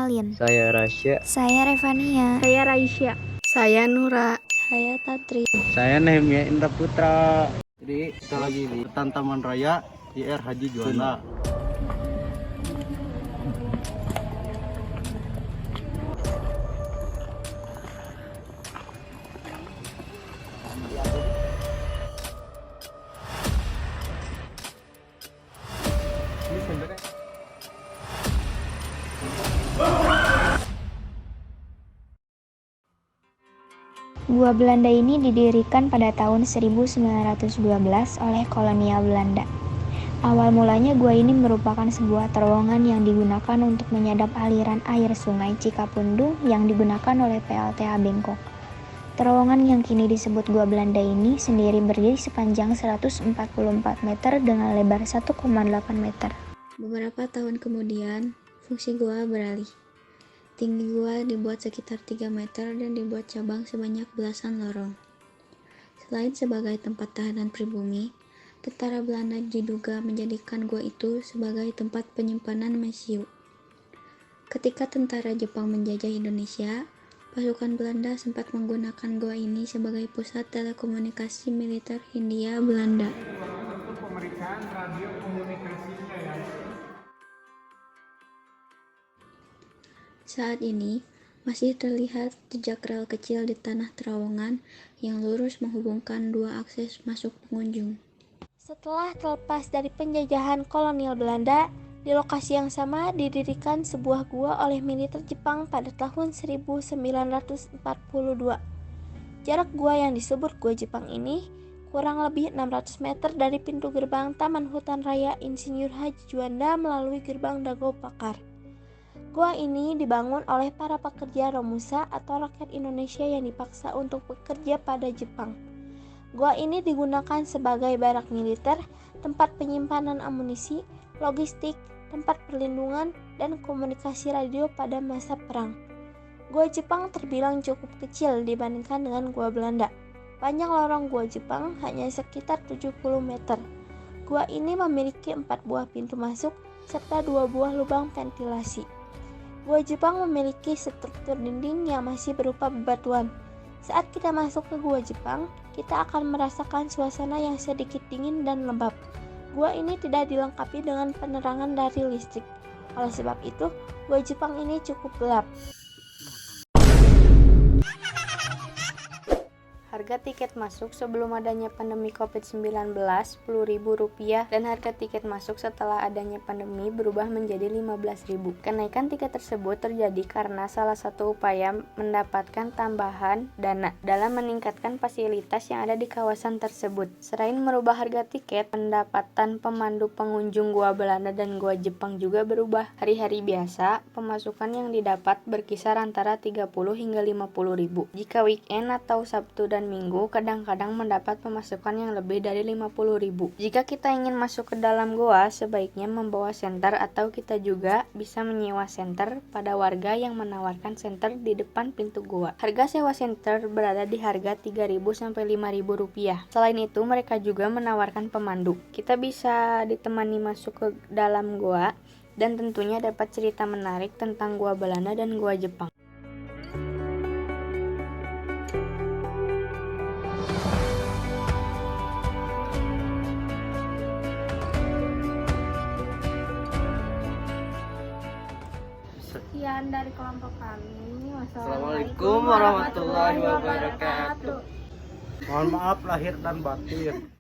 kenalin. Saya Rasya. Saya Revania. Saya Raisya. Saya Nura. Saya Tatri. Saya Nehemia Indra Putra. Jadi kita lagi di Hutan Taman Raya IR Haji Juanda. Gua Belanda ini didirikan pada tahun 1912 oleh kolonial Belanda. Awal mulanya gua ini merupakan sebuah terowongan yang digunakan untuk menyadap aliran air sungai Cikapundung yang digunakan oleh PLTA Bengkok. Terowongan yang kini disebut Gua Belanda ini sendiri berdiri sepanjang 144 meter dengan lebar 1,8 meter. Beberapa tahun kemudian, fungsi gua beralih. Tinggi gua dibuat sekitar 3 meter dan dibuat cabang sebanyak belasan lorong. Selain sebagai tempat tahanan pribumi, tentara Belanda diduga menjadikan gua itu sebagai tempat penyimpanan mesiu. Ketika tentara Jepang menjajah Indonesia, pasukan Belanda sempat menggunakan gua ini sebagai pusat telekomunikasi militer Hindia Belanda. Saat ini, masih terlihat jejak rel kecil di tanah terowongan yang lurus menghubungkan dua akses masuk pengunjung. Setelah terlepas dari penjajahan kolonial Belanda, di lokasi yang sama didirikan sebuah gua oleh militer Jepang pada tahun 1942. Jarak gua yang disebut Gua Jepang ini kurang lebih 600 meter dari pintu gerbang Taman Hutan Raya Insinyur Haji Juanda melalui gerbang Dago Pakar. Gua ini dibangun oleh para pekerja Romusa atau rakyat Indonesia yang dipaksa untuk bekerja pada Jepang. Gua ini digunakan sebagai barak militer, tempat penyimpanan amunisi, logistik, tempat perlindungan, dan komunikasi radio pada masa perang. Gua Jepang terbilang cukup kecil dibandingkan dengan Gua Belanda. Panjang lorong Gua Jepang hanya sekitar 70 meter. Gua ini memiliki 4 buah pintu masuk serta 2 buah lubang ventilasi. Gua Jepang memiliki struktur dinding yang masih berupa bebatuan. Saat kita masuk ke Gua Jepang, kita akan merasakan suasana yang sedikit dingin dan lembab. Gua ini tidak dilengkapi dengan penerangan dari listrik. Oleh sebab itu, Gua Jepang ini cukup gelap. Harga tiket masuk sebelum adanya pandemi COVID-19 Rp10.000 dan harga tiket masuk setelah adanya pandemi berubah menjadi Rp15.000. Kenaikan tiket tersebut terjadi karena salah satu upaya mendapatkan tambahan dana dalam meningkatkan fasilitas yang ada di kawasan tersebut. Selain merubah harga tiket, pendapatan pemandu pengunjung Gua Belanda dan Gua Jepang juga berubah. Hari-hari biasa, pemasukan yang didapat berkisar antara Rp30 hingga Rp50.000. Jika weekend atau Sabtu dan Minggu kadang-kadang mendapat pemasukan yang lebih dari Rp50.000. Jika kita ingin masuk ke dalam gua, sebaiknya membawa senter atau kita juga bisa menyewa senter pada warga yang menawarkan senter di depan pintu gua. Harga sewa senter berada di harga Rp3.000 sampai Rp5.000. Selain itu, mereka juga menawarkan pemandu. Kita bisa ditemani masuk ke dalam gua dan tentunya dapat cerita menarik tentang Gua Belanda dan Gua Jepang. Sekian dari kelompok kami. Assalamualaikum warahmatullahi wabarakatuh. Mohon maaf lahir dan batin.